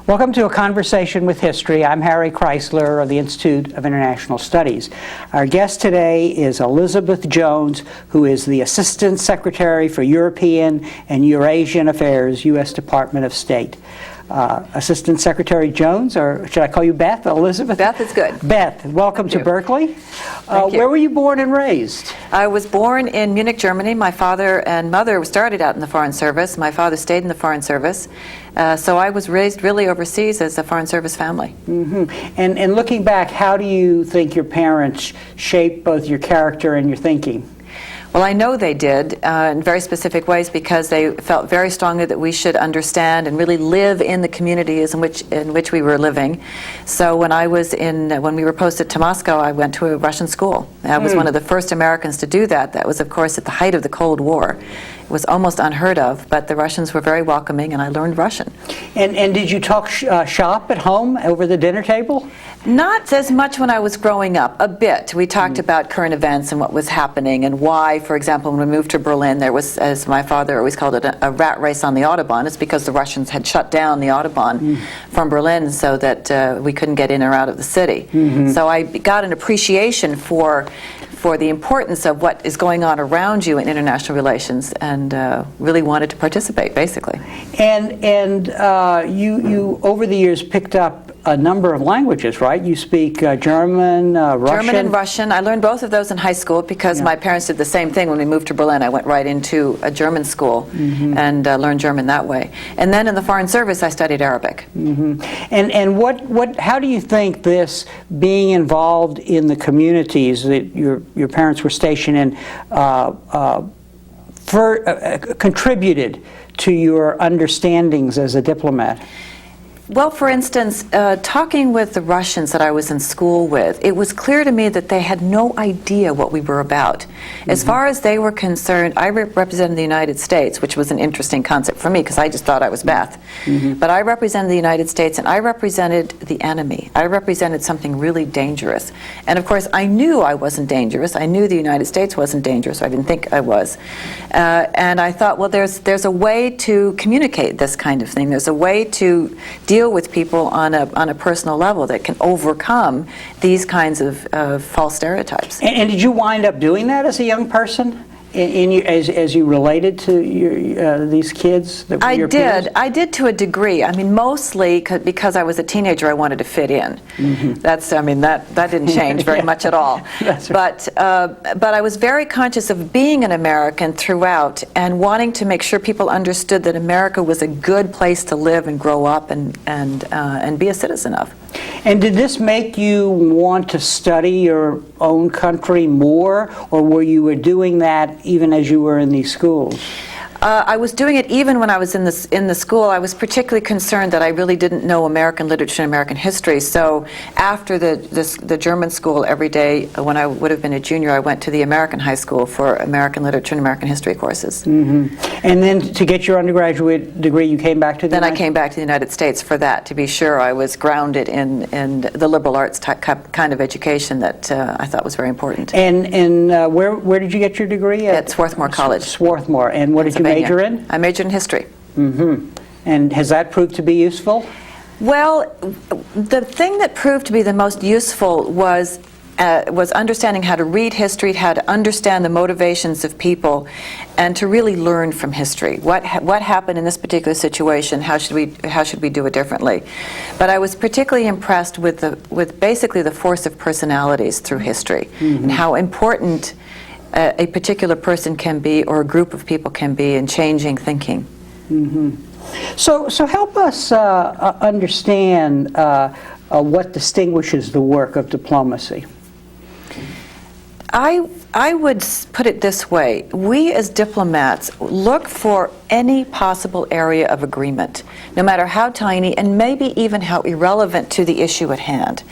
Welcome to A Conversation with History. I'm Harry Kreisler of the Institute of International Studies. Our guest today is Elizabeth Jones, who is the Assistant Secretary for European and Eurasian Affairs, U.S. Department of State. Assistant Secretary Jones, or should I call you Beth? Elizabeth? Beth is good. Beth, welcome to Berkeley. Thank you. Where were you born and raised? I was born in Munich, Germany. My father and mother started out in the Foreign Service. My father stayed in the Foreign Service. So I was raised really overseas as a Foreign Service family. Mm-hmm. And looking back, how do you think your parents shaped both your character and your thinking? Well, I know they did in very specific ways because they felt very strongly that we should understand and really live in the communities in which we were living. So when we were posted to Moscow, I went to a Russian school. I was one of the first Americans to do that. That was, of course, at the height of the Cold War. It was almost unheard of, but the Russians were very welcoming, and I learned Russian. And did you talk shop at home over the dinner table? Not as much when I was growing up, a bit. We talked about current events and what was happening and why, for example, when we moved to Berlin, there was, as my father always called it, a rat race on the Autobahn. It's because the Russians had shut down the Autobahn from Berlin so that we couldn't get in or out of the city. So I got an appreciation for the importance of what is going on around you in international relations and really wanted to participate, basically. And you over the years picked up a number of languages, right? You speak German, Russian? German and Russian. I learned both of those in high school because my parents did the same thing when we moved to Berlin. I went right into a German school and learned German that way. And then in the Foreign Service, I studied Arabic. And how do you think this being involved in the communities that your parents were stationed in contributed to your understandings as a diplomat? Well, for instance, talking with the Russians that I was in school with, it was clear to me that they had no idea what we were about. As far as they were concerned, I represented the United States, which was an interesting concept for me because I just thought I was Beth. But I represented the United States and I represented the enemy. I represented something really dangerous. And of course, I knew I wasn't dangerous. I knew the United States wasn't dangerous. I didn't think I was. And I thought, well, there's a way to communicate this kind of thing. There's a way to deal with people on a personal level that can overcome these kinds of false stereotypes. And did you wind up doing that as a young person? As you related to these kids that were your peers? I did to a degree. I mean, mostly because I was a teenager, I wanted to fit in. That didn't change very much at all. That's right. But I was very conscious of being an American throughout and wanting to make sure people understood that America was a good place to live and grow up and be a citizen of. And did this make you want to study your own country more, or were you doing that even as you were in these schools? I was doing it even when I was in the school. I was particularly concerned that I really didn't know American literature and American history. So after the German school, every day when I would have been a junior, I went to the American high school for American literature and American history courses. And then to get your undergraduate degree, you came back to the I came back to the United States for that, to be sure I was grounded in the liberal arts kind of education that I thought was very important. And where did you get your degree? At Swarthmore College. Swarthmore. And what did you major in? I majored in history. And has that proved to be useful? Well, the thing that proved to be the most useful was understanding how to read history, how to understand the motivations of people, and to really learn from history. What happened in this particular situation? How should we do it differently? But I was particularly impressed with basically the force of personalities through history and how important a particular person can be, or a group of people can be, in changing thinking. So help us understand what distinguishes the work of diplomacy. I I would put it this way. We as diplomats look for any possible area of agreement, no matter how tiny and maybe even how irrelevant to the issue at hand,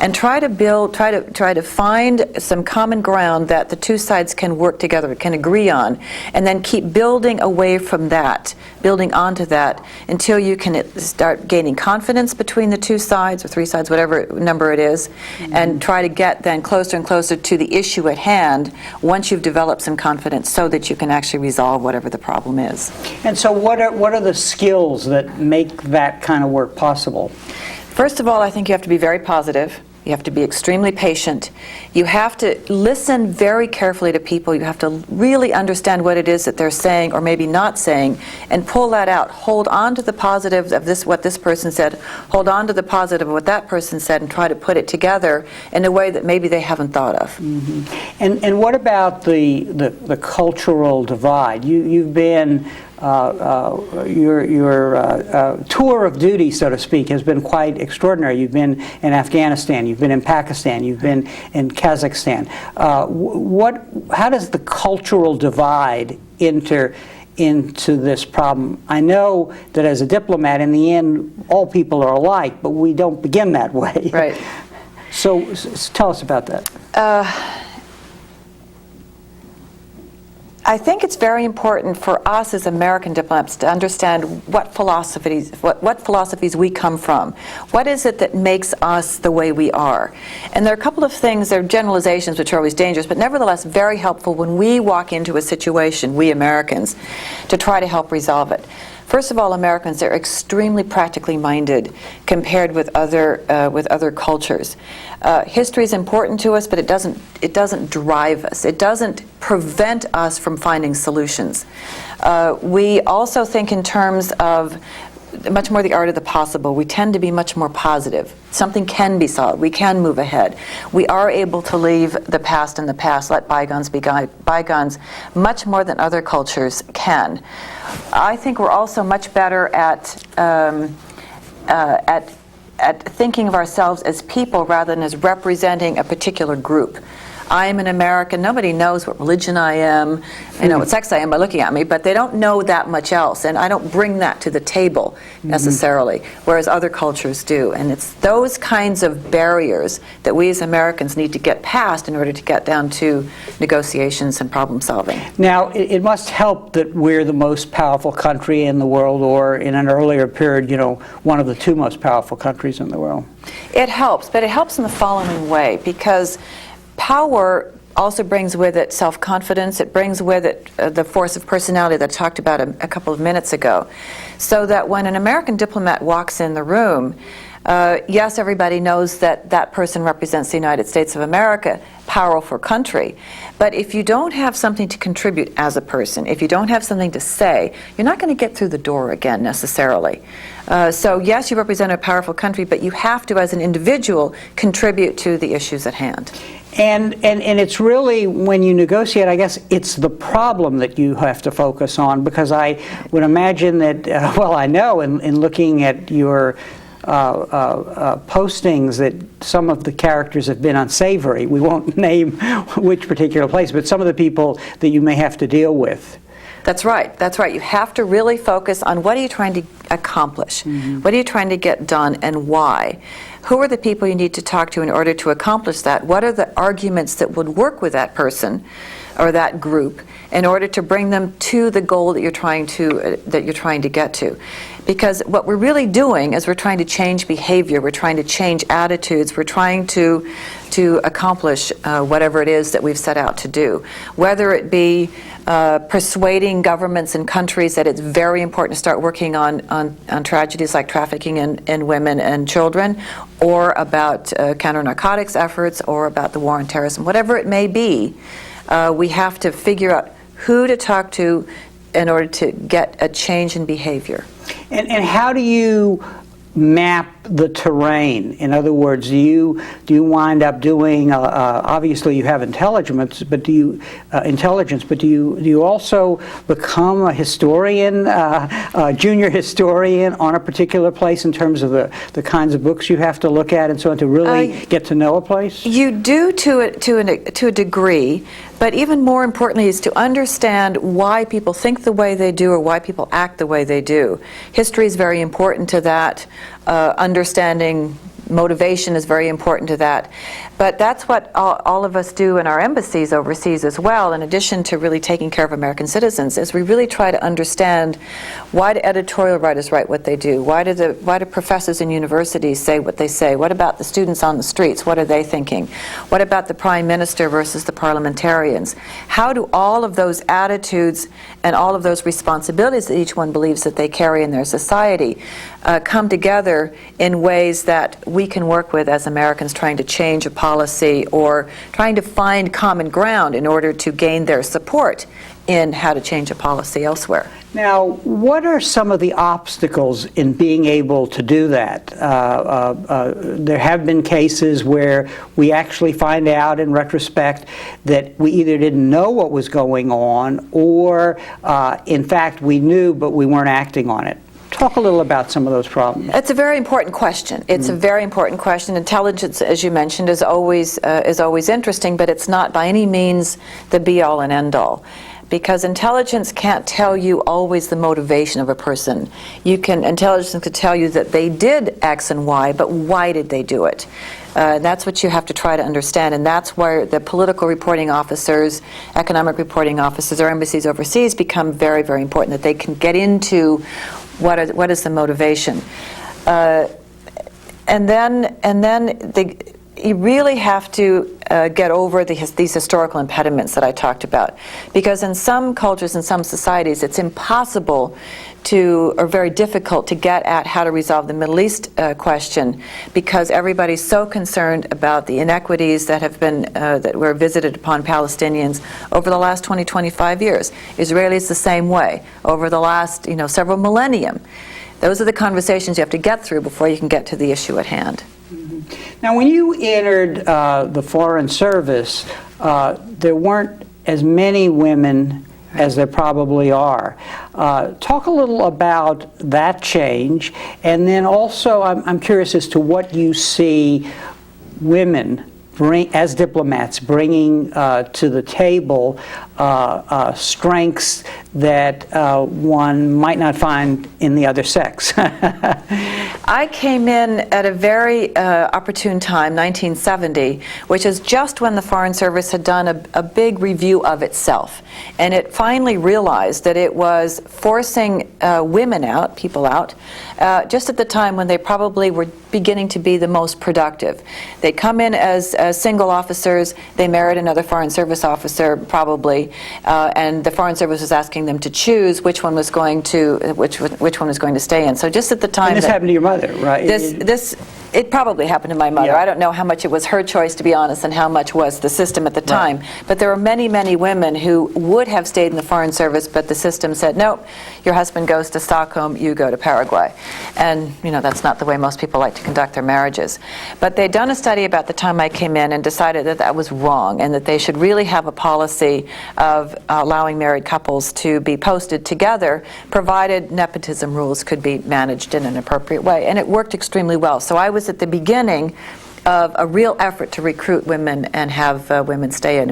and try to find some common ground that the two sides can work together, can agree on, and then keep building away from that, building onto that, until you can start gaining confidence between the two sides, or three sides, whatever number it is, and try to get then closer and closer to the issue at hand once you've developed some confidence, so that you can actually resolve whatever the problem is. And so what are the skills that make that kind of work possible? First of all, I think you have to be very positive. You have to be extremely patient. You have to listen very carefully to people. You have to really understand what it is that they're saying or maybe not saying, and pull that out. Hold on to the positive of what this person said. Hold on to the positive of what that person said, and try to put it together in a way that maybe they haven't thought of. Mm-hmm. And what about the cultural divide? You've been your tour of duty, so to speak, has been quite extraordinary. You've been in Afghanistan, you've been in Pakistan, you've been in Kazakhstan. How does the cultural divide enter into this problem? I know that as a diplomat, in the end, all people are alike, but we don't begin that way. Right. So tell us about that. I think it's very important for us as American diplomats to understand what philosophies we come from. What is it that makes us the way we are? And there are a couple of things, there are generalizations which are always dangerous, but nevertheless very helpful when we walk into a situation, we Americans, to try to help resolve it. First of all, Americans are extremely practically minded compared with other cultures. History is important to us, but it doesn't drive us. It doesn't prevent us from finding solutions. We also think in terms of much more the art of the possible. We tend to be much more positive. Something can be solved. We can move ahead. We are able to leave the past in the past, let bygones be bygones, much more than other cultures can. I think we're also much better at thinking of ourselves as people rather than as representing a particular group. I am an American. Nobody knows what religion I am, what sex I am by looking at me, but they don't know that much else, and I don't bring that to the table necessarily, whereas other cultures do. And it's those kinds of barriers that we as Americans need to get past in order to get down to negotiations and problem solving. Now, it must help that we're the most powerful country in the world, or in an earlier period, one of the two most powerful countries in the world. It helps, but it helps in the following way, because power also brings with it self-confidence. It brings with it the force of personality that I talked about a couple of minutes ago. So that when an American diplomat walks in the room, yes, everybody knows that that person represents the United States of America, powerful country. But if you don't have something to contribute as a person, if you don't have something to say, you're not going to get through the door again necessarily. So yes, you represent a powerful country, but you have to, as an individual, contribute to the issues at hand. And it's really, when you negotiate, I guess it's the problem that you have to focus on, because I would imagine that, I know in looking at your postings that some of the characters have been unsavory. We won't name which particular place, but some of the people that you may have to deal with. That's right. That's right. You have to really focus on what are you trying to accomplish? What are you trying to get done, and why? Who are the people you need to talk to in order to accomplish that? What are the arguments that would work with that person or that group in order to bring them to the goal that you're trying to get to? Because what we're really doing is we're trying to change behavior, we're trying to change attitudes, we're trying to accomplish whatever it is that we've set out to do. Whether it be persuading governments and countries that it's very important to start working on tragedies like trafficking in women and children, or about counter-narcotics efforts, or about the war on terrorism, whatever it may be, we have to figure out who to talk to in order to get a change in behavior. And how do you map the terrain? In other words, do you wind up doing? Obviously, you have intelligence, but do you also become a historian, a junior historian on a particular place in terms of the kinds of books you have to look at and so on to really get to know a place? You do to a degree. But even more importantly is to understand why people think the way they do or why people act the way they do. History is very important to that. Understanding motivation is very important to that. But that's what all of us do in our embassies overseas as well, in addition to really taking care of American citizens, is we really try to understand why do editorial writers write what they do? Why do professors in universities say what they say? What about the students on the streets? What are they thinking? What about the prime minister versus the parliamentarians? How do all of those attitudes and all of those responsibilities that each one believes that they carry in their society come together in ways that we can work with as Americans trying to change a policy or trying to find common ground in order to gain their support in how to change a policy elsewhere. Now, what are some of the obstacles in being able to do that? There have been cases where we actually find out in retrospect that we either didn't know what was going on or, in fact, we knew but we weren't acting on it. Talk a little about some of those problems. It's a very important question. It's a very important question. Intelligence, as you mentioned, is always interesting, but it's not by any means the be-all and end-all. Because intelligence can't tell you always the motivation of a person. Intelligence could tell you that they did X and Y, but why did they do it? That's what you have to try to understand, and that's where the political reporting officers, economic reporting officers, or embassies overseas become very, very important, that they can get into what is the motivation. And then you really have to get over these historical impediments that I talked about. Because in some cultures, in some societies, it's impossible or very difficult to get at how to resolve the Middle East question, because everybody's so concerned about the inequities that were visited upon Palestinians over the last 20, 25 years. Israelis the same way, over the last several millennium. Those are the conversations you have to get through before you can get to the issue at hand. Now, when you entered the Foreign Service, there weren't as many women as there probably are. Talk a little about that change, and then also I'm curious as to what you see women as diplomats bringing to the table strengths that one might not find in the other sex. I came in at a very opportune time, 1970, which is just when the Foreign Service had done a big review of itself. And it finally realized that it was forcing people out, just at the time when they probably were beginning to be the most productive. They'd come in as single officers, they married another Foreign Service officer probably, and the Foreign Service was asking them to choose which one was going to stay in. So just at the time, and this happened to your mother, right? It probably happened to my mother. Yeah. I don't know how much it was her choice, to be honest, and how much was the system at the time. Right. But there were many, many women who would have stayed in the Foreign Service, but the system said, nope, your husband goes to Stockholm, you go to Paraguay. And that's not the way most people like to conduct their marriages. But they'd done a study about the time I came in and decided that that was wrong, and that they should really have a policy of allowing married couples to be posted together, provided nepotism rules could be managed in an appropriate way. And it worked extremely well. So I was at the beginning of a real effort to recruit women and have women stay in.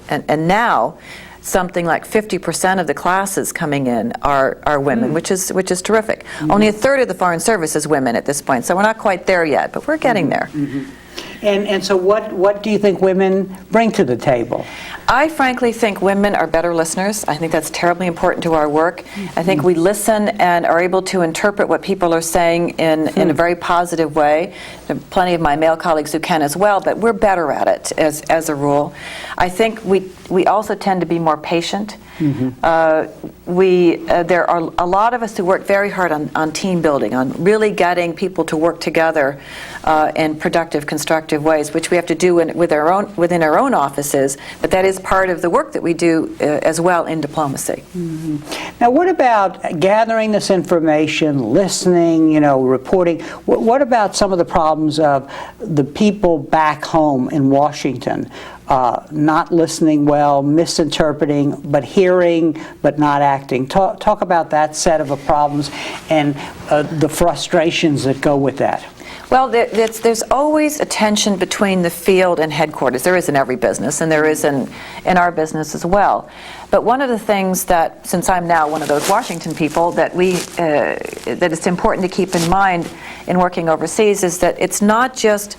And now something like 50% of the classes coming in are women, which is terrific. Only a third of the Foreign Service is women at this point, so we're not quite there yet, but we're getting there. And so what do you think women bring to the table? I frankly think women are better listeners. I think that's terribly important to our work. I think we listen and are able to interpret what people are saying in a very positive way. There are plenty of my male colleagues who can as well, but we're better at it as a rule. I think we also tend to be more patient. There are a lot of us who work very hard on team building, on really getting people to work together in productive, constructive ways, which we have to do within our own offices, but that is part of the work that we do as well in diplomacy. Now, what about gathering this information, listening, reporting? What about some of the problems of the people back home in Washington not listening well, misinterpreting, but hearing, but not acting. Talk about that set of problems and the frustrations that go with that. Well, there's always a tension between the field and headquarters. There is in every business, and there is in our business as well. But one of the things that, since I'm now one of those Washington people, that it's important to keep in mind in working overseas is that it's not just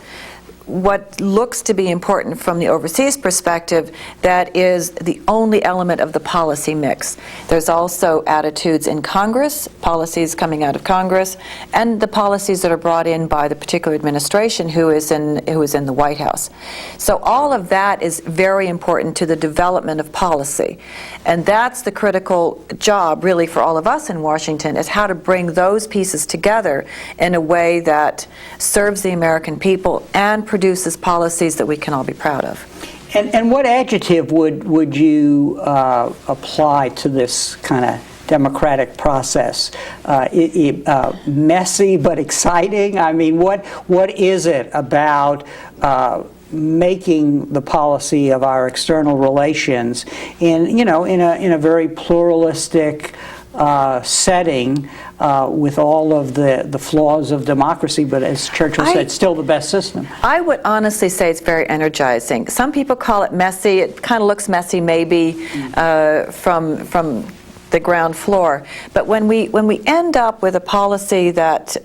what looks to be important from the overseas perspective that is the only element of the policy mix. There's also attitudes in Congress, policies coming out of Congress, and the policies that are brought in by the particular administration who is in the White House. So all of that is very important to the development of policy. And that's the critical job really for all of us in Washington, is how to bring those pieces together in a way that serves the American people and produces policies that we can all be proud of. And what adjective would you apply to this kind of democratic process? Messy but exciting? I mean, what is it about making the policy of our external relations in a very pluralistic setting with all of the flaws of democracy, but as Churchill said, still the best system? I would honestly say it's very energizing. Some people call it messy. It kind of looks messy maybe from the ground floor. But when we end up with a policy that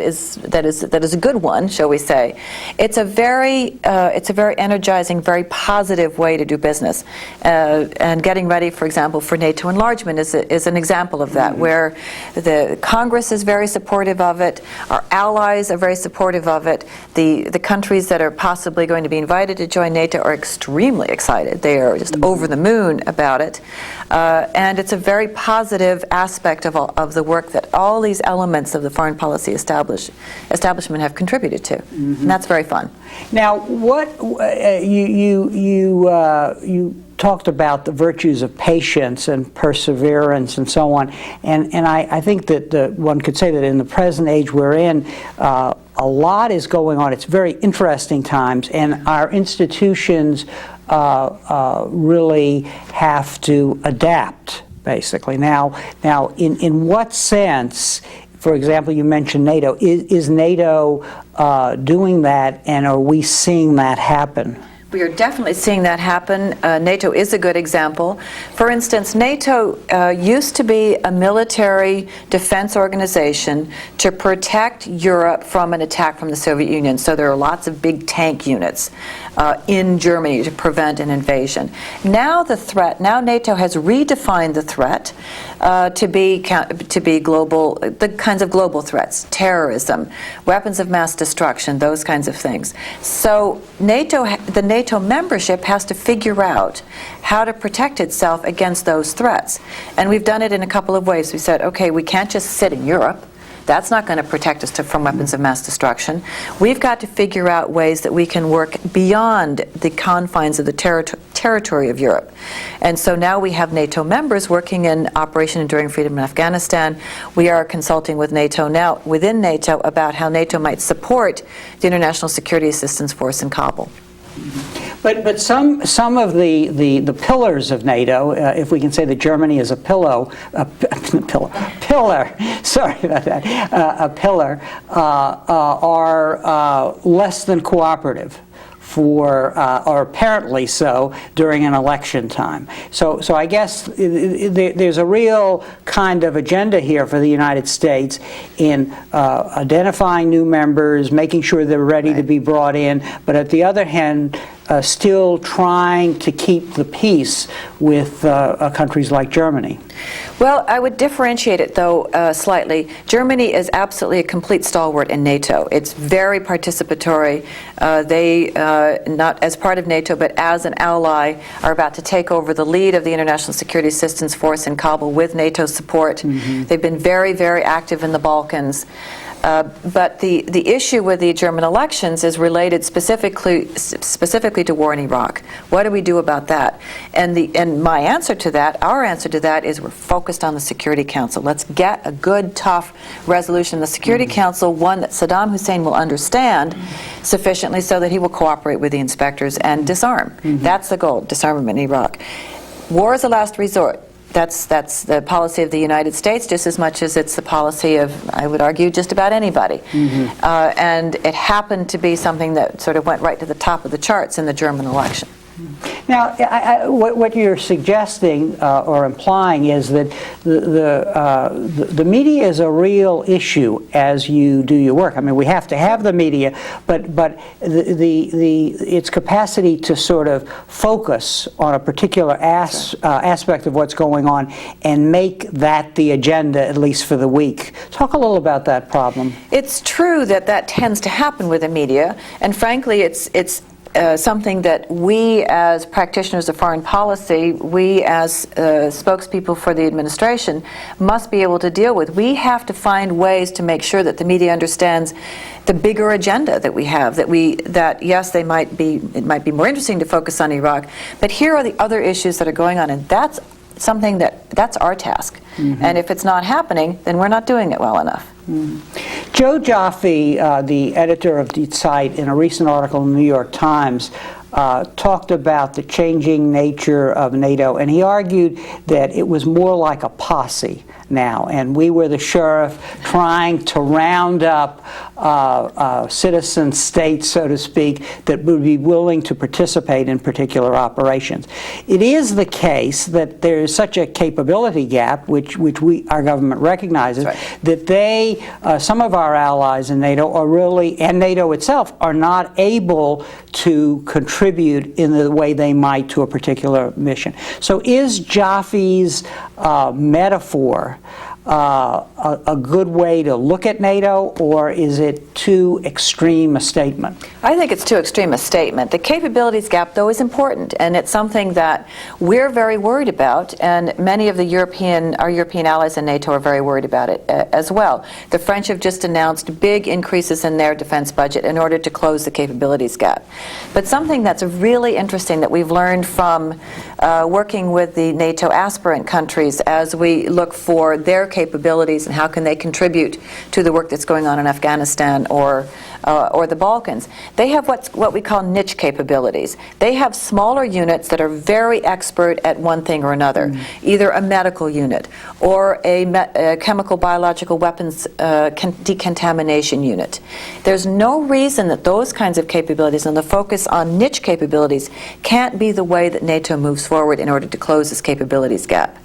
is a good one, shall we say, it's a very energizing, very positive way to do business. And getting ready, for example, for NATO enlargement is an example of that, where the Congress is very supportive of it, our allies are very supportive of it, the countries that are possibly going to be invited to join NATO are extremely excited. They are just over the moon about it. And it's a very positive aspect of the work that all these elements of the foreign policy establishment have contributed to. And that's very fun. Now, what you talked about the virtues of patience and perseverance and so on, and I think that one could say that in the present age we're in, a lot is going on. It's very interesting times, and our institutions really have to adapt, basically. Now, in what sense, for example, you mentioned NATO, is NATO doing that, and are we seeing that happen? We are definitely seeing that happen. NATO is a good example. For instance, NATO used to be a military defense organization to protect Europe from an attack from the Soviet Union. So there are lots of big tank units in Germany to prevent an invasion. Now NATO has redefined the threat to be global, the kinds of global threats, terrorism, weapons of mass destruction, those kinds of things. So the NATO membership has to figure out how to protect itself against those threats. And we've done it in a couple of ways. We said, okay, we can't just sit in Europe. That's not going to protect us from weapons of mass destruction. We've got to figure out ways that we can work beyond the confines of the territory of Europe. And so now we have NATO members working in Operation Enduring Freedom in Afghanistan. We are consulting with NATO now, within NATO, about how NATO might support the International Security Assistance Force in Kabul. But some of the pillars of NATO, if we can say that Germany is a pillar, sorry about that, a pillar, are less than cooperative for, or apparently so, during an election time. So I guess there's a real kind of agenda here for the United States in identifying new members, making sure they're ready to be brought in, but at the other hand, still trying to keep the peace with countries like Germany. Well, I would differentiate it, though, slightly. Germany is absolutely a complete stalwart in NATO. It's very participatory. They, not as part of NATO, but as an ally, are about to take over the lead of the International Security Assistance Force in Kabul with NATO support. They've been very, very active in the Balkans. But the issue with the German elections is related specifically to war in Iraq. What do we do about that? And my answer to that, our answer to that, is we're focused on the Security Council. Let's get a good, tough resolution in the Security Council, one that Saddam Hussein will understand sufficiently so that he will cooperate with the inspectors and disarm. That's the goal, disarmament in Iraq. War is a last resort. That's the policy of the United States just as much as it's the policy of, I would argue, just about anybody. And it happened to be something that sort of went right to the top of the charts in the German election. Now, what you're suggesting or implying is that the media is a real issue as you do your work. I mean, we have to have the media, but its capacity to sort of focus on a particular aspect of what's going on and make that the agenda, at least for the week. Talk a little about that problem. It's true that that tends to happen with the media, and frankly, it's something that we as practitioners of foreign policy, we as spokespeople for the administration must be able to deal with. We have to find ways to make sure that the media understands the bigger agenda that we have, that yes, it might be more interesting to focus on Iraq, but here are the other issues that are going on, and that's something that's our task. And if it's not happening, then we're not doing it well enough. Joe Jaffe, the editor of Die Zeit, in a recent article in the New York Times, talked about the changing nature of NATO, and he argued that it was more like a posse now, and we were the sheriff trying to round up citizen states, so to speak, that would be willing to participate in particular operations. It is the case that there is such a capability gap, which our government recognizes, that some of our allies in NATO are really, and NATO itself, are not able to contribute in the way they might to a particular mission. So is Jaffe's metaphor a good way to look at NATO, or is it too extreme a statement? I think it's too extreme a statement. The capabilities gap, though, is important, and it's something that we're very worried about, and many of our European allies in NATO are very worried about it as well. The French have just announced big increases in their defense budget in order to close the capabilities gap. But something that's really interesting that we've learned from working with the NATO aspirant countries as we look for their capabilities and how can they contribute to the work that's going on in Afghanistan or the Balkans. They have what we call niche capabilities. They have smaller units that are very expert at one thing or another, either a medical unit or a chemical biological weapons decontamination unit. There's no reason that those kinds of capabilities and the focus on niche capabilities can't be the way that NATO moves forward in order to close this capabilities gap.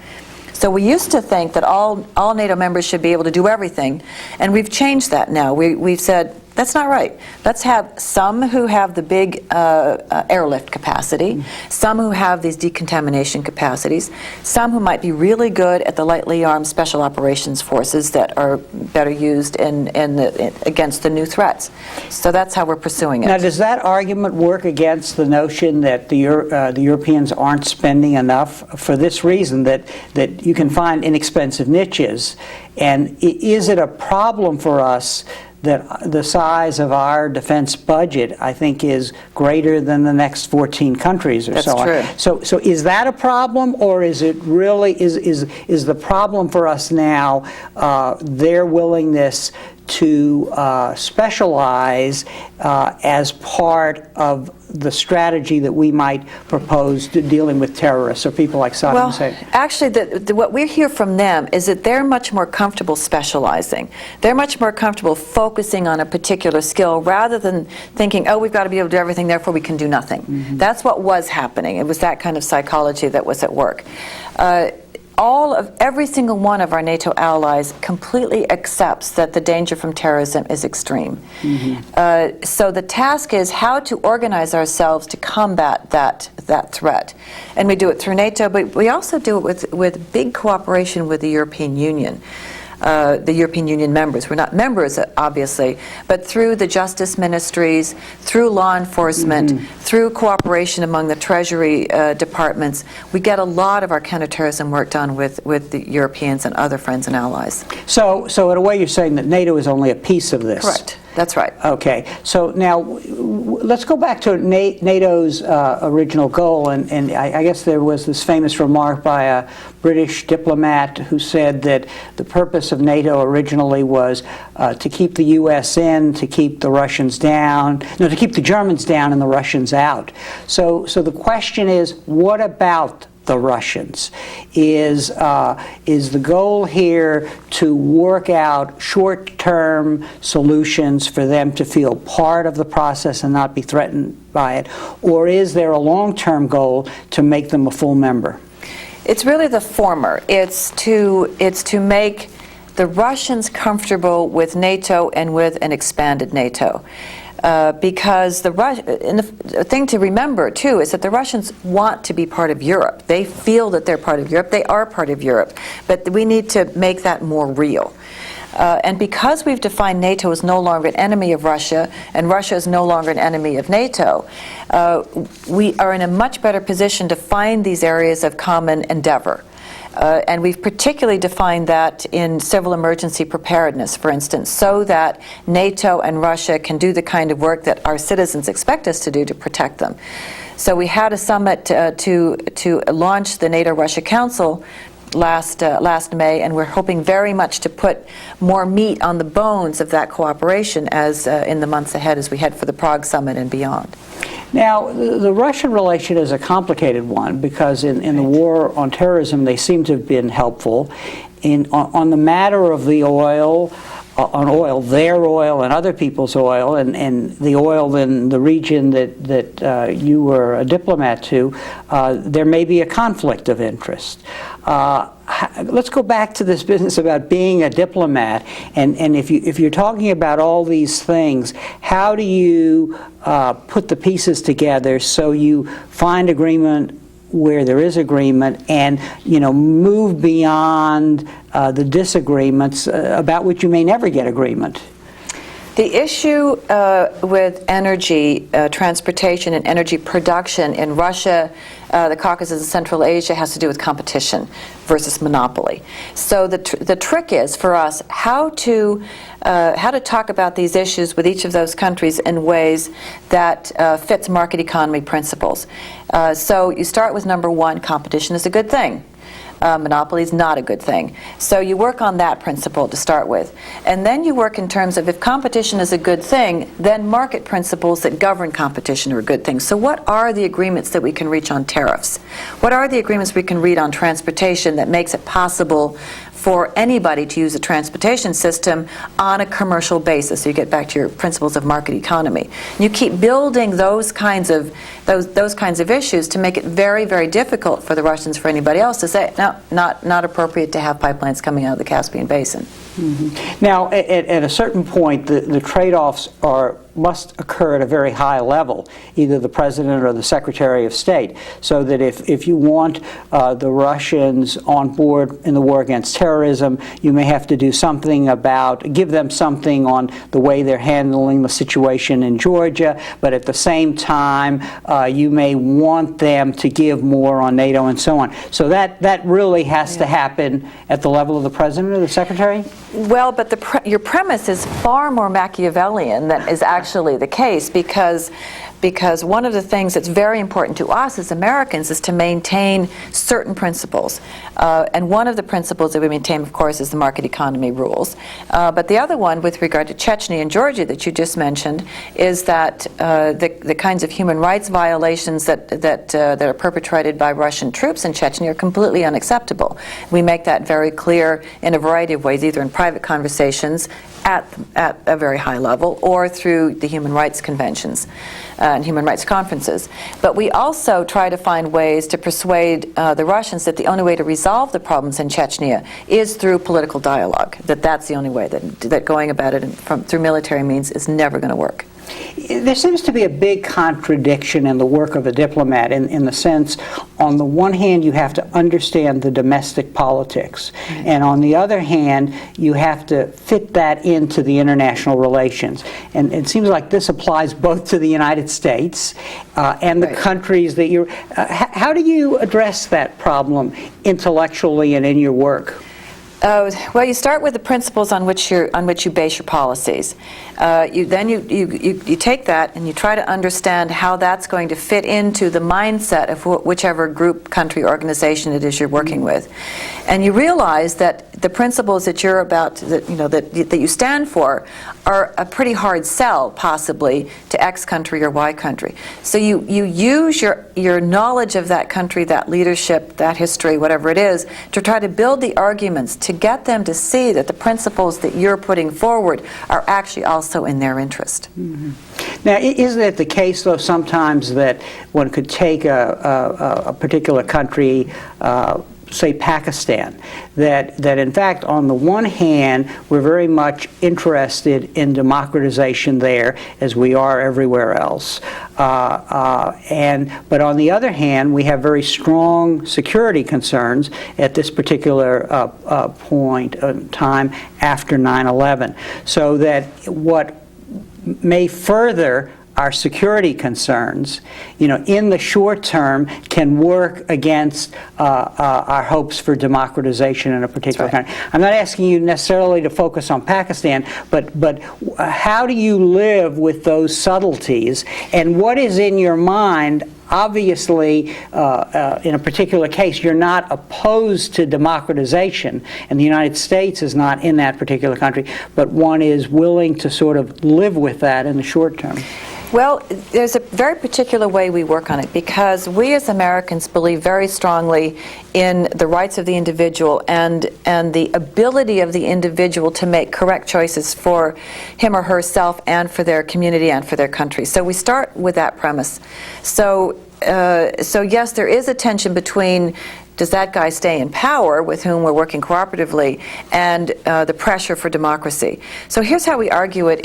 So we used to think that all NATO members should be able to do everything, and we've changed that now. We've said, that's not right. Let's have some who have the big airlift capacity, some who have these decontamination capacities, some who might be really good at the lightly armed special operations forces that are better used against the new threats. So that's how we're pursuing it. Now, does that argument work against the notion that the Europeans aren't spending enough for this reason, that you can find inexpensive niches? And is it a problem for us that the size of our defense budget, I think, is greater than the next 14 countries or so on? That's true. So is that a problem, or is it really, is the problem for us now their willingness to specialize as part of the strategy that we might propose to dealing with terrorists or people like Saddam Hussein? Well, actually, what we hear from them is that they're much more comfortable specializing. They're much more comfortable focusing on a particular skill rather than thinking, oh, we've got to be able to do everything, therefore we can do nothing. That's what was happening. It was that kind of psychology that was at work. Every single one of our NATO allies completely accepts that the danger from terrorism is extreme. So the task is how to organize ourselves to combat that threat. And we do it through NATO, but we also do it with big cooperation with the European Union. the European Union members. We're not members, obviously, but through the justice ministries, through law enforcement, through cooperation among the Treasury departments, we get a lot of our counterterrorism work done with the Europeans and other friends and allies. So in a way, you're saying that NATO is only a piece of this. Correct. That's right. Okay. So now let's go back to NATO's original goal, and I guess there was this famous remark by a British diplomat who said that the purpose of NATO originally was to keep the U.S. in, to keep the Russians down, no, to keep the Germans down and the Russians out. So the question is, what about the Russians? Is the goal here to work out short-term solutions for them to feel part of the process and not be threatened by it? Or is there a long-term goal to make them a full member? It's really the former. It's to make the Russians comfortable with NATO and with an expanded NATO. Because the thing to remember, too, is that the Russians want to be part of Europe. They feel that they're part of Europe. They are part of Europe. But we need to make that more real. And because we've defined NATO as no longer an enemy of Russia, and Russia is no longer an enemy of NATO, we are in a much better position to find these areas of common endeavor. And we've particularly defined that in civil emergency preparedness, for instance, so that NATO and Russia can do the kind of work that our citizens expect us to do to protect them. So we had a summit to launch the NATO-Russia Council last May, and we're hoping very much to put more meat on the bones of that cooperation as in the months ahead as we head for the Prague summit and beyond. Now, the Russian relation is a complicated one because in the war on terrorism, they seem to have been helpful. On the matter of the oil, their oil and other people's oil, and the oil in the region that you were a diplomat to, there may be a conflict of interest. Let's go back to this business about being a diplomat, and if you're talking about all these things, how do you put the pieces together so you find agreement where there is agreement and move beyond the disagreements about which you may never get agreement? The issue with energy transportation and energy production in Russia, the Caucasus, and Central Asia has to do with competition versus monopoly. So the trick is for us how to talk about these issues with each of those countries in ways that fits market economy principles. So you start with number one: competition is a good thing. Monopoly is not a good thing. So you work on that principle to start with. And then you work in terms of if competition is a good thing, then market principles that govern competition are a good thing. So what are the agreements that we can reach on tariffs? What are the agreements we can reach on transportation that makes it possible for anybody to use a transportation system on a commercial basis? So you get back to your principles of market economy. You keep building those kinds of issues to make it very, very difficult for the Russians, for anybody else to say, no, not appropriate to have pipelines coming out of the Caspian Basin. Mm-hmm. Now, at a certain point, the trade-offs must occur at a very high level, either the President or the Secretary of State, so that if you want the Russians on board in the war against terrorism, you may have to do something give them something on the way they're handling the situation in Georgia, but at the same time, you may want them to give more on NATO and so on. So that really has to happen at the level of the President or the Secretary? Well, but your premise is far more Machiavellian than is actually the case, because one of the things that's very important to us as Americans is to maintain certain principles. And one of the principles that we maintain, of course, is the market economy rules. But the other one, with regard to Chechnya and Georgia that you just mentioned, is that the kinds of human rights violations that are perpetrated by Russian troops in Chechnya are completely unacceptable. We make that very clear in a variety of ways, either in private conversations at a very high level or through the human rights conventions and human rights conferences. But we also try to find ways to persuade the Russians that the only way to resolve the problems in Chechnya is through political dialogue, that's the only way, that going about it through military means is never going to work. There seems to be a big contradiction in the work of a diplomat in the sense, on the one hand, you have to understand the domestic politics, and on the other hand, you have to fit that into the international relations. And it seems like this applies both to the United States and the countries that you're... how do you address that problem intellectually and in your work? Well, you start with the principles on which you base your policies. You take that and you try to understand how that's going to fit into the mindset of whichever group, country, organization it is you're working with, and you realize that the principles that you're about that you stand for are a pretty hard sell, possibly, to X country or Y country. So you use your knowledge of that country, that leadership, that history, whatever it is, to try to build the arguments to get them to see that the principles that you're putting forward are actually also in their interest. Mm-hmm. Now, isn't it the case, though, sometimes that one could take a particular country, say Pakistan, that in fact, on the one hand, we're very much interested in democratization there, as we are everywhere else, but on the other hand, we have very strong security concerns at this particular point in time after 9/11, so that what may further our security concerns, in the short term, can work against our hopes for democratization in a particular country. I'm not asking you necessarily to focus on Pakistan, but how do you live with those subtleties, and what is in your mind? Obviously, in a particular case, you're not opposed to democratization, and the United States is not in that particular country, but one is willing to sort of live with that in the short term. Well, there's a very particular way we work on it, because we as Americans believe very strongly in the rights of the individual and the ability of the individual to make correct choices for him or herself and for their community and for their country. So we start with that premise. So yes, there is a tension between, does that guy stay in power with whom we're working cooperatively, and the pressure for democracy. So here's how we argue it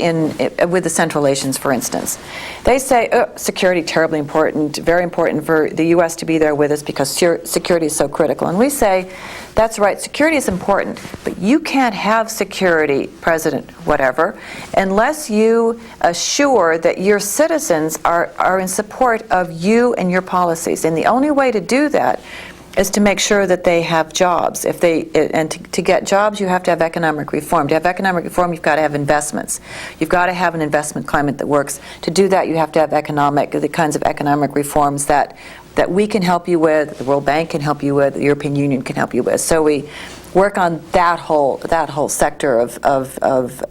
with the Central Asians, for instance. They say, security terribly important, very important for the U.S. to be there with us because security is so critical. And we say, that's right, security is important, but you can't have security, President whatever, unless you assure that your citizens are in support of you and your policies. And the only way to do that is to make sure that they have jobs. And to get jobs, you have to have economic reform. To have economic reform, you've got to have investments. You've got to have an investment climate that works. To do that, you have to have the kinds of economic reforms that we can help you with, the World Bank can help you with, the European Union can help you with. So we work on that whole sector of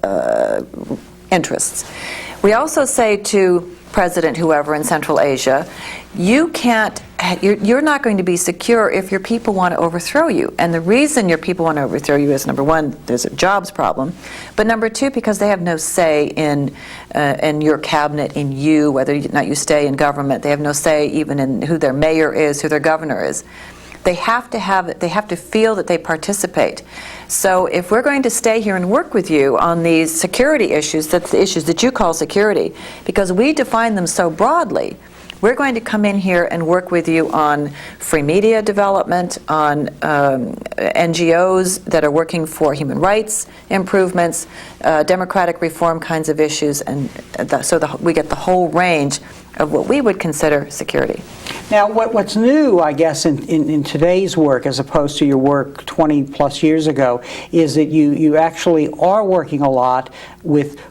interests. We also say to President whoever in Central Asia, you're not going to be secure if your people want to overthrow you. And the reason your people want to overthrow you is, number one, there's a jobs problem, but number two, because they have no say in your cabinet, in you, whether or not you stay in government. They have no say even in who their mayor is, who their governor is. They have to feel that they participate. So if we're going to stay here and work with you on these security issues, that's the issues that you call security, because we define them so broadly, we're going to come in here and work with you on free media development, on NGOs that are working for human rights improvements, democratic reform kinds of issues, and we get the whole range of what we would consider security. Now, what's new, I guess, in today's work, as opposed to your work 20 plus years ago, is that you actually are working a lot with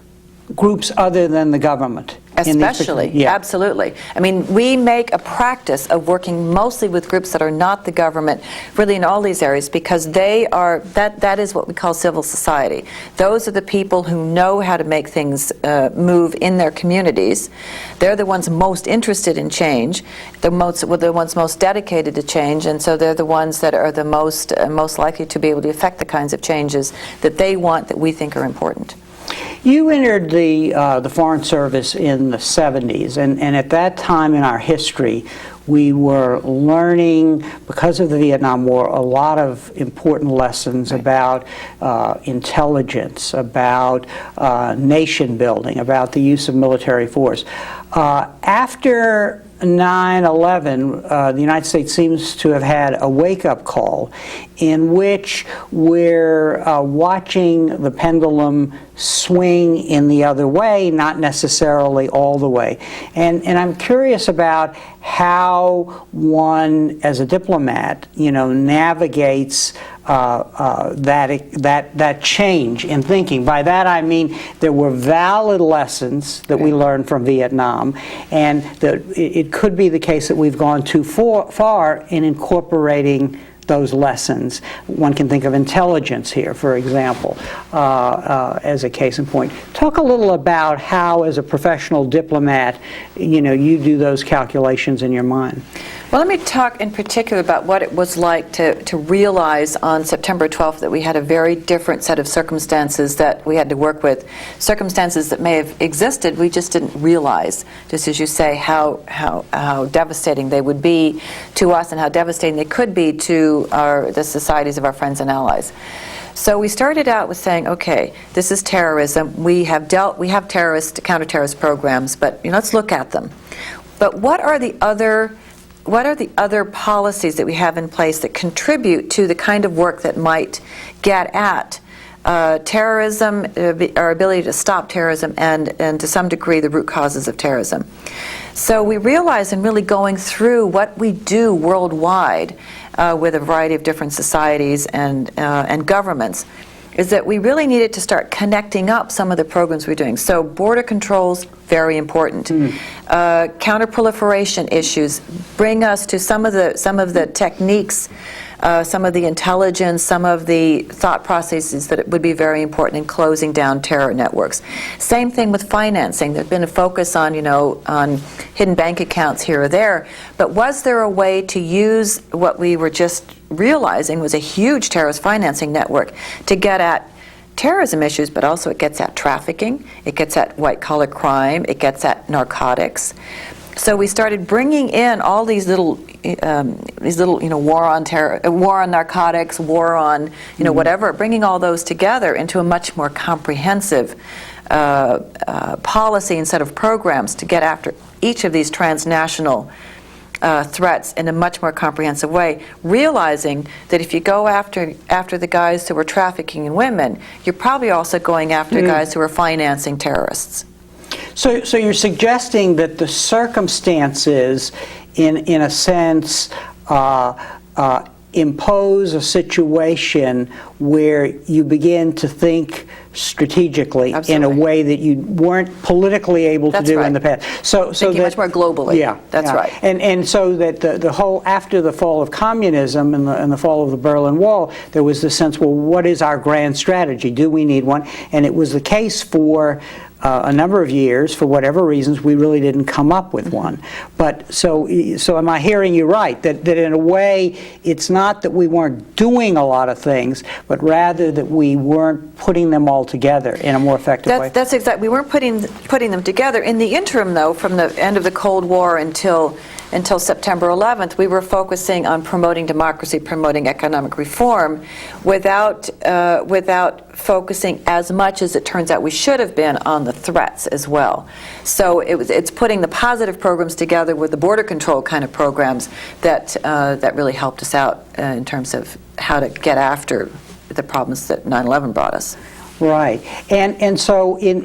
groups other than the government. Especially, absolutely. I mean, we make a practice of working mostly with groups that are not the government, really in all these areas, because that is what we call civil society. Those are the people who know how to make things move in their communities. They're the ones most interested in change, the ones most dedicated to change, and so they're the ones that are the most likely to be able to affect the kinds of changes that they want, that we think are important. You entered the Foreign Service in the 70s, and at that time in our history, we were learning, because of the Vietnam War, a lot of important lessons about intelligence, about nation building, about the use of military force. After 9/11, the United States seems to have had a wake-up call in which we're watching the pendulum swing in the other way, not necessarily all the way. And I'm curious about how one, as a diplomat, navigates that change in thinking. By that I mean there were valid lessons that we learned from Vietnam, and that it could be the case that we've gone too far in incorporating those lessons. One can think of intelligence here, for example, as a case in point. Talk a little about how, as a professional diplomat, you do those calculations in your mind. Well, let me talk in particular about what it was like to realize on September 12th that we had a very different set of circumstances that we had to work with. Circumstances that may have existed, we just didn't realize, just as you say, how devastating they would be to us and how devastating they could be to the societies of our friends and allies. So we started out with saying, okay, this is terrorism. We have counter-terrorist programs, but let's look at them. But what are the other policies that we have in place that contribute to the kind of work that might get at terrorism, our ability to stop terrorism, and to some degree the root causes of terrorism? So we realized, in really going through what we do worldwide with a variety of different societies and governments, is that we really needed to start connecting up some of the programs we're doing. So border controls, very important. Counter-proliferation issues bring us to some of the techniques, some of the intelligence, some of the thought processes that would be very important in closing down terror networks. Same thing with financing. There's been a focus on hidden bank accounts here or there, but was there a way to use what we were just realizing was a huge terrorist financing network to get at terrorism issues, but also it gets at trafficking, it gets at white-collar crime, it gets at narcotics. So we started bringing in all these little war on terror, war on narcotics, war on whatever, bringing all those together into a much more comprehensive policy and set of programs to get after each of these transnational threats in a much more comprehensive way, realizing that if you go after the guys who were trafficking in women, you're probably also going after guys who are financing terrorists. So you're suggesting that the circumstances, in a sense, impose a situation where you begin to think strategically. Absolutely. In a way that you weren't politically able to do in the past. So thinking much more globally. Yeah, that's right. And so that the whole, after the fall of communism and the fall of the Berlin Wall, there was this sense, well, what is our grand strategy? Do we need one? And it was the case for a number of years. For whatever reasons, we really didn't come up with one. But so am I hearing you right, that in a way it's not that we weren't doing a lot of things, but rather that we weren't putting them all together in a more effective way? That's exactly. We weren't putting them together. In the interim, though, from the end of the Cold War until September 11th, we were focusing on promoting democracy, promoting economic reform, without focusing as much as it turns out we should have been on the threats as well. So it's putting the positive programs together with the border control kind of programs that really helped us out in terms of how to get after the problems that 9/11 brought us. Right, and so in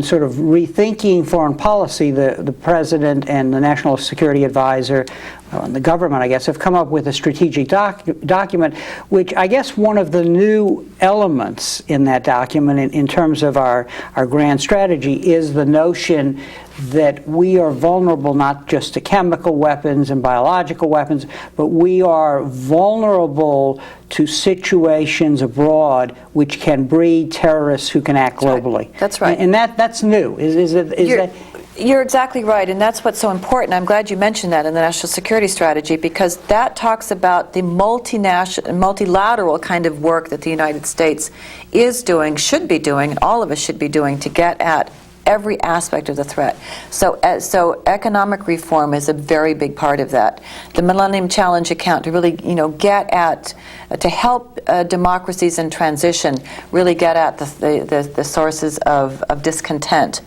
sort of rethinking foreign policy, the president and the national security advisor and the government, I guess, have come up with a strategic document, which I guess one of the new elements in that document, in terms of our grand strategy, is the notion that we are vulnerable not just to chemical weapons and biological weapons, but we are vulnerable to situations abroad which can breed terrorists who can act globally. That's right. And that's new. Is that? You're exactly right, and that's what's so important. I'm glad you mentioned that in the national security strategy, because that talks about the multilateral kind of work that the United States is doing, should be doing, and all of us should be doing to get at every aspect of the threat. So economic reform is a very big part of that. The Millennium Challenge account to really, get at, to help democracies in transition really get at the sources of discontent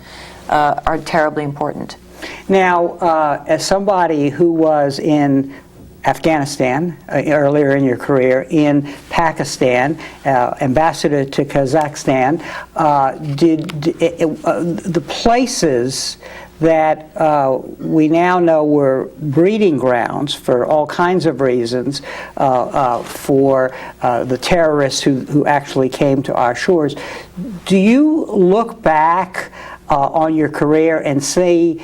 are terribly important. Now, as somebody who was in Afghanistan earlier in your career, in Pakistan, ambassador to Kazakhstan, the places that we now know were breeding grounds for all kinds of reasons for the terrorists who actually came to our shores. Do you look back on your career and say,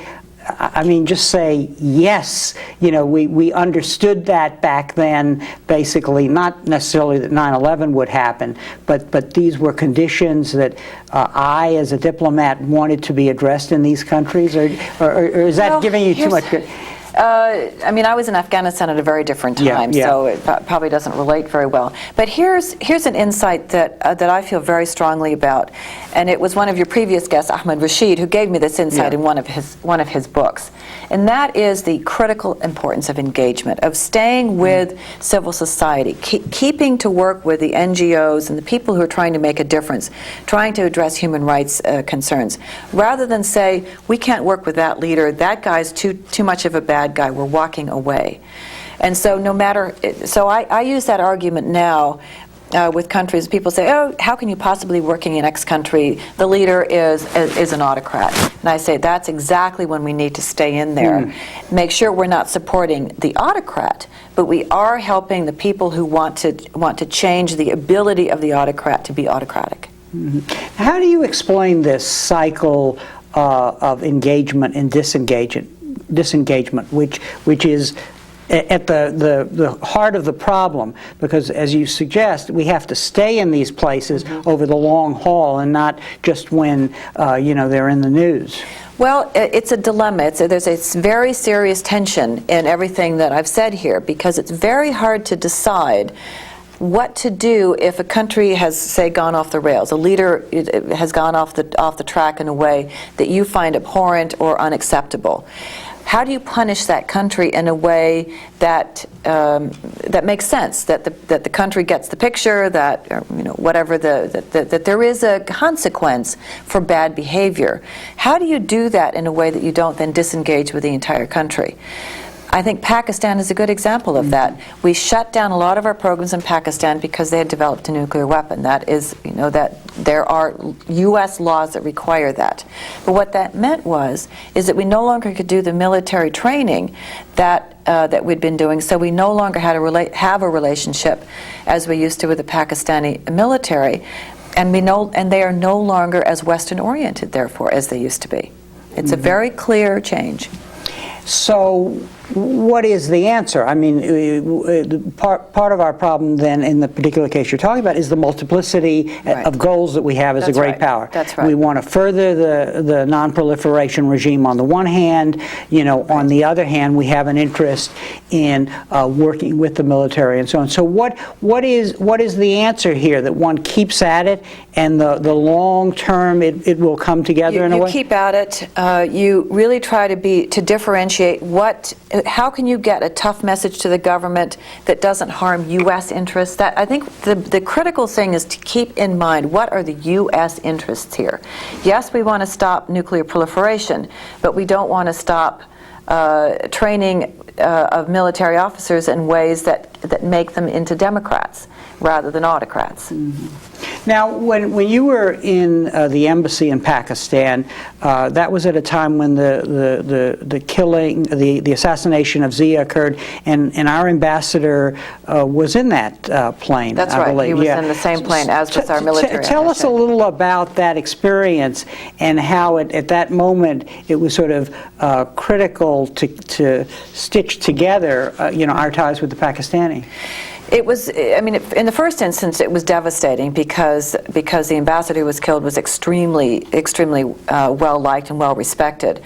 just say, yes, we understood that back then, basically, not necessarily that 9/11 would happen, but these were conditions that I, as a diplomat, wanted to be addressed in these countries? Or is that giving you too much? I was in Afghanistan at a very different time, so it probably doesn't relate very well. But here's an insight that I feel very strongly about, and it was one of your previous guests, Ahmed Rashid, who gave me this insight in one of his books, and that is the critical importance of engagement, of staying with civil society, keeping to work with the NGOs and the people who are trying to make a difference, trying to address human rights concerns, rather than say, we can't work with that leader, that guy's too much of a bad guy, we're walking away. And so I use that argument now with countries. People say, oh, how can you possibly be working in X country? The leader is an autocrat. And I say that's exactly when we need to stay in there. Make sure we're not supporting the autocrat, but we are helping the people who want to change the ability of the autocrat to be autocratic. How do you explain this cycle of engagement and disengagement, which is at the heart of the problem? Because, as you suggest, we have to stay in these places over the long haul and not just when they're in the news. Well, it's a dilemma. There's a very serious tension in everything that I've said here, because it's very hard to decide what to do if a country has, say, gone off the rails. A leader has gone off the track in a way that you find abhorrent or unacceptable. How do you punish that country in a way that makes sense? That the country gets the picture, that that there is a consequence for bad behavior. How do you do that in a way that you don't then disengage with the entire country? I think Pakistan is a good example of that. We shut down a lot of our programs in Pakistan because they had developed a nuclear weapon. That is, that there are U.S. laws that require that. But what that meant is that we no longer could do the military training that we'd been doing. So we no longer had have a relationship as we used to with the Pakistani military, and they are no longer as Western oriented, therefore, as they used to be. It's a very clear change. So what is the answer? Part of our problem then, in the particular case you're talking about, is the multiplicity of goals that we have as a great power. That's right. We want to further the non-proliferation regime on the one hand. On the other hand, we have an interest in working with the military and so on. So what is the answer here? That one keeps at it, and the long term it will come together in a way? You keep at it. You really try to differentiate how can you get a tough message to the government that doesn't harm U.S. interests? I think the critical thing is to keep in mind, what are the U.S. interests here? Yes, we want to stop nuclear proliferation, but we don't want to stop training of military officers in ways that make them into democrats rather than autocrats. Now, when you were in the embassy in Pakistan, that was at a time when the killing, the assassination of Zia occurred, and our ambassador was in that plane. That's I right. believe. He was in the same plane as was our military. Tell us a little about that experience and how at that moment it was sort of critical to stitch together, our ties with the Pakistani. It was, I mean, in the first instance, it was devastating because the ambassador who was killed was extremely well liked and well respected.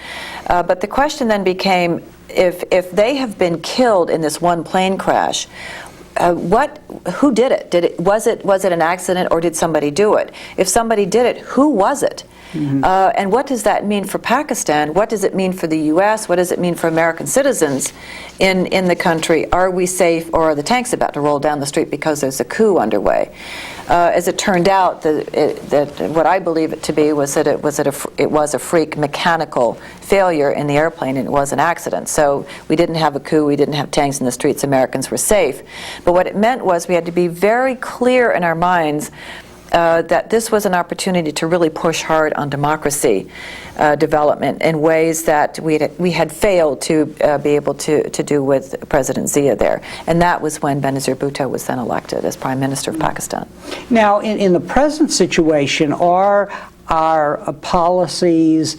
But the question then became, if they have been killed in this one plane crash, who did it? Was it an accident, or did somebody do it? If somebody did it, who was it? Mm-hmm. And what does that mean for Pakistan? What does it mean for the U.S.? What does it mean for American citizens in the country? Are we safe, or are the tanks about to roll down the street because there's a coup underway? As it turned out, what I believe it to be was that it was a freak mechanical failure in the airplane, and it was an accident. So we didn't have a coup, we didn't have tanks in the streets, Americans were safe. But what it meant was we had to be very clear in our minds that this was an opportunity to really push hard on democracy development in ways that we had failed to be able to do with President Zia there. And that was when Benazir Bhutto was then elected as Prime Minister of Pakistan. Now, in the present situation, are our policies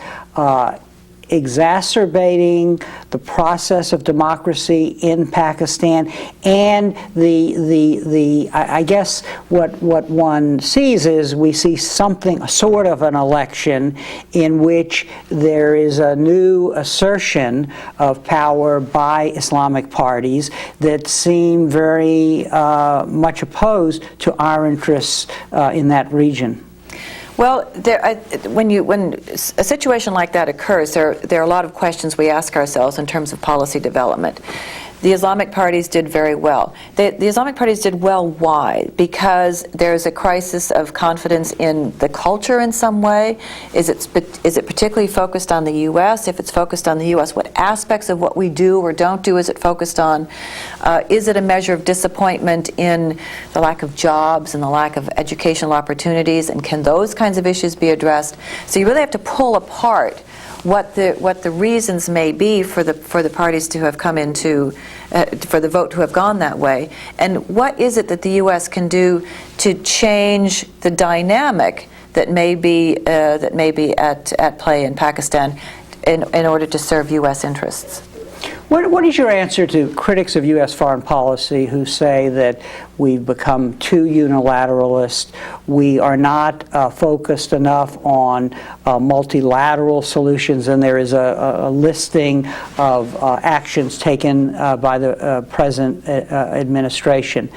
exacerbating the process of democracy in Pakistan, and I guess what one sees is we see something, sort of an election in which there is a new assertion of power by Islamic parties that seem very much opposed to our interests in that region. Well, when a situation like that occurs, there are a lot of questions we ask ourselves in terms of policy development. The Islamic parties did very well. The Islamic parties did well. Why? Because there's a crisis of confidence in the culture in some way. Is it particularly focused on the U.S.? If it's focused on the U.S., what aspects of what we do or don't do is it focused on? Is it a measure of disappointment in the lack of jobs and the lack of educational opportunities? And can those kinds of issues be addressed? So you really have to pull apart what the reasons may be for the parties to have come into for the vote to have gone that way, and what is it that the U.S. can do to change the dynamic that may be at play in Pakistan in order to serve U.S. interests. What is your answer to critics of U.S. foreign policy who say that we've become too unilateralist, we are not focused enough on multilateral solutions, and there is a listing of actions taken by the present administration?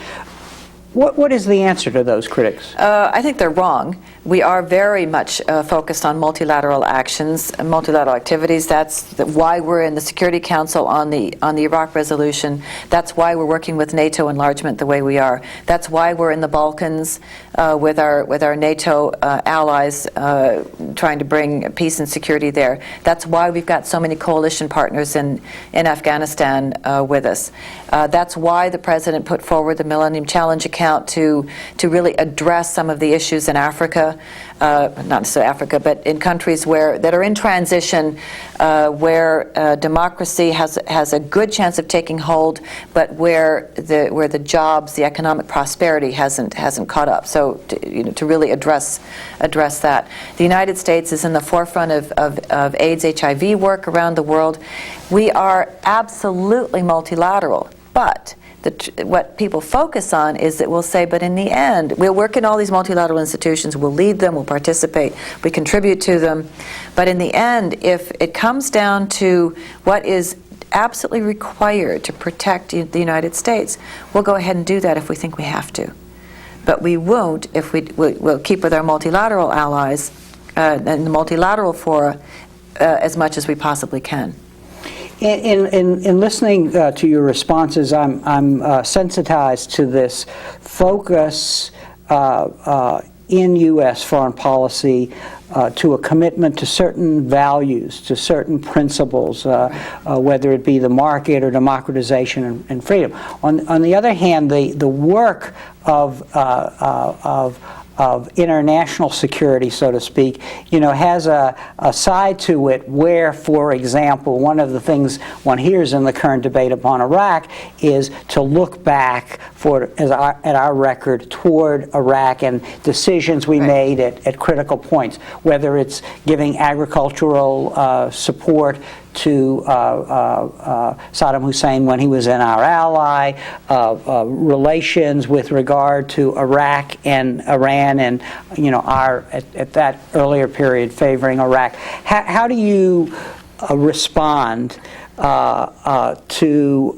What is the answer to those critics? I think they're wrong. We are very much focused on multilateral actions, multilateral activities. That's why we're in the Security Council on the Iraq resolution. That's why we're working with NATO enlargement the way we are. That's why we're in the Balkans with our NATO allies trying to bring peace and security there. That's why we've got so many coalition partners in Afghanistan with us. That's why the President put forward the Millennium Challenge account to really address some of the issues in Africa, not necessarily Africa, but in countries that are in transition, where democracy has a good chance of taking hold, but where the jobs, the economic prosperity hasn't caught up. So to really address that, the United States is in the forefront of AIDS, HIV work around the world. We are absolutely multilateral, but what people focus on is that we'll say, but in the end, we'll work in all these multilateral institutions, we'll lead them, we'll participate, we contribute to them, but in the end, if it comes down to what is absolutely required to protect the United States, we'll go ahead and do that if we think we have to. But we won't if we'll keep with our multilateral allies and the multilateral fora as much as we possibly can. In listening to your responses, I'm sensitized to this focus in U.S. foreign policy to a commitment to certain values, to certain principles, whether it be the market or democratization and freedom. On the other hand, the work of of international security, so to speak, has a side to it where, for example, one of the things one hears in the current debate upon Iraq is to look back at our record toward Iraq and decisions we made at critical points, whether it's giving agricultural support to Saddam Hussein when he was in our ally, relations with regard to Iraq and Iran, and at that earlier period favoring Iraq. How do you respond to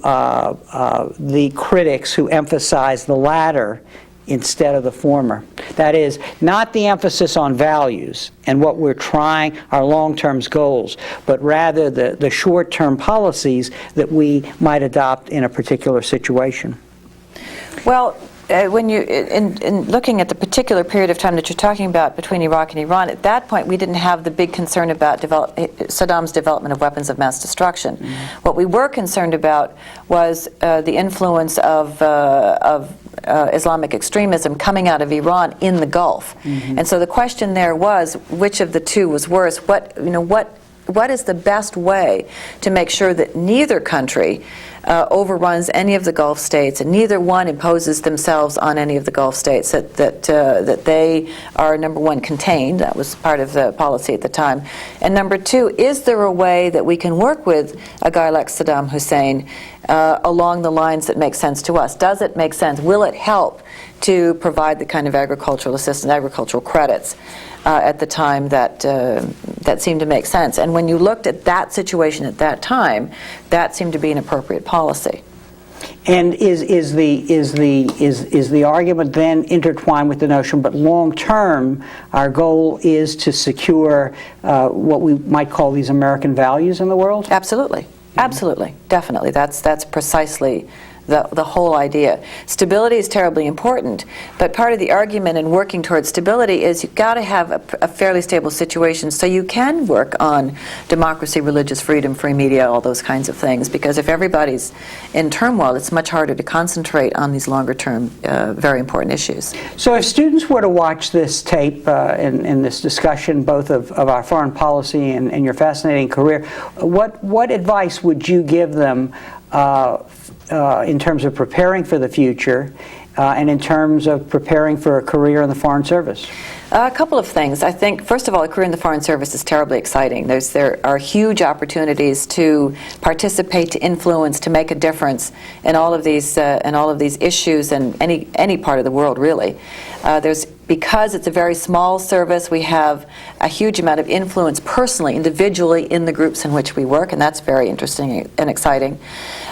the critics who emphasize the latter instead of the former? That is, not the emphasis on values and what we're trying, our long-term goals, but rather the short-term policies that we might adopt in a particular situation. Well, when you, in looking at the particular period of time that you're talking about between Iraq and Iran, at that point we didn't have the big concern about Saddam's development of weapons of mass destruction. Mm-hmm. What we were concerned about was the influence of Islamic extremism coming out of Iran in the Gulf. Mm-hmm. And so the question there was, which of the two was worse? What is the best way to make sure that neither country overruns any of the Gulf states, and neither one imposes themselves on any of the Gulf states, that they are, number one, contained? That was part of the policy at the time. And number two, is there a way that we can work with a guy like Saddam Hussein along the lines that make sense to us? Does it make sense? Will it help to provide the kind of agricultural assistance, agricultural credits at the time that seemed to make sense? And when you looked at that situation at that time, that seemed to be an appropriate policy. And is the argument then intertwined with the notion, but long term, our goal is to secure what we might call these American values in the world? Absolutely, absolutely, definitely. That's precisely the whole idea. Stability is terribly important, but part of the argument in working towards stability is you've got to have a fairly stable situation so you can work on democracy, religious freedom, free media, all those kinds of things, because if everybody's in turmoil, it's much harder to concentrate on these longer term, very important issues. So if students were to watch this tape in this discussion, both of our foreign policy and your fascinating career, what advice would you give them in terms of preparing for the future and in terms of preparing for a career in the Foreign Service? A couple of things. I think, first of all, a career in the Foreign Service is terribly exciting. There are huge opportunities to participate, to influence, to make a difference in all of these issues in any part of the world, really. Because it's a very small service, we have a huge amount of influence personally, individually, in the groups in which we work, and that's very interesting and exciting.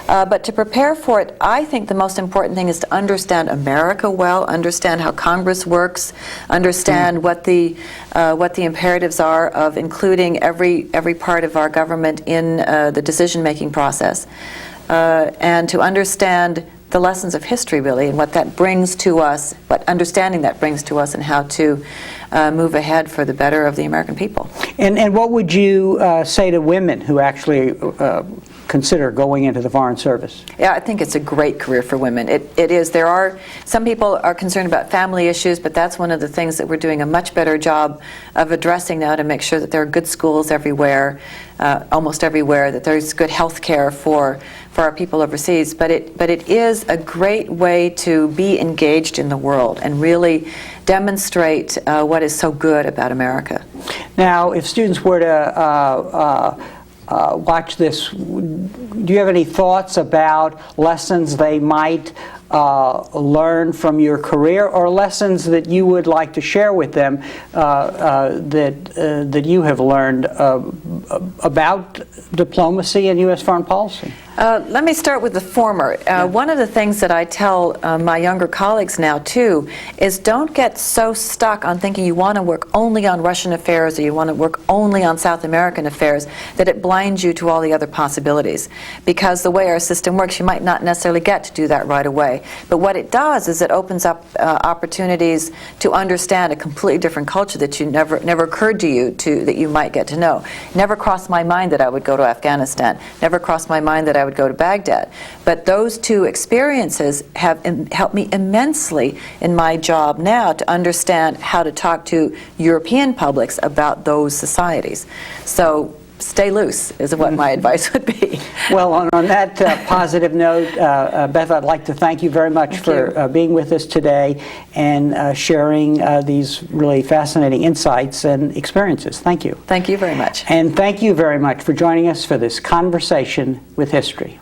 But to prepare for it, I think the most important thing is to understand America well, understand how Congress works, understand what the imperatives are of including every part of our government in the decision-making process, and to understand the lessons of history, really, and what that brings to us, what understanding that brings to us, and how to move ahead for the better of the American people. And what would you say to women who actually consider going into the Foreign Service? Yeah, I think it's a great career for women. It is. There are some people are concerned about family issues, but that's one of the things that we're doing a much better job of addressing now, to make sure that there are good schools everywhere, almost everywhere, that there's good health care for our people overseas. But it is a great way to be engaged in the world and really demonstrate what is so good about America. Now, if students were to watch this, do you have any thoughts about lessons they might learn from your career, or lessons that you would like to share with them that you have learned about diplomacy and U.S. foreign policy? Let me start with the former. One of the things that I tell my younger colleagues now, too, is don't get so stuck on thinking you want to work only on Russian affairs or you want to work only on South American affairs, that it blinds you to all the other possibilities. Because the way our system works, you might not necessarily get to do that right away. But what it does is it opens up opportunities to understand a completely different culture that you never occurred to you that you might get to know. Never crossed my mind that I would go to Afghanistan. Never crossed my mind that I would would go to Baghdad. But those two experiences have helped me immensely in my job now to understand how to talk to European publics about those societies. So stay loose is what my advice would be. Well, on that positive note, Beth, I'd like to thank you very much for being with us today and sharing these really fascinating insights and experiences. Thank you. Thank you very much. And thank you very much for joining us for this conversation with history.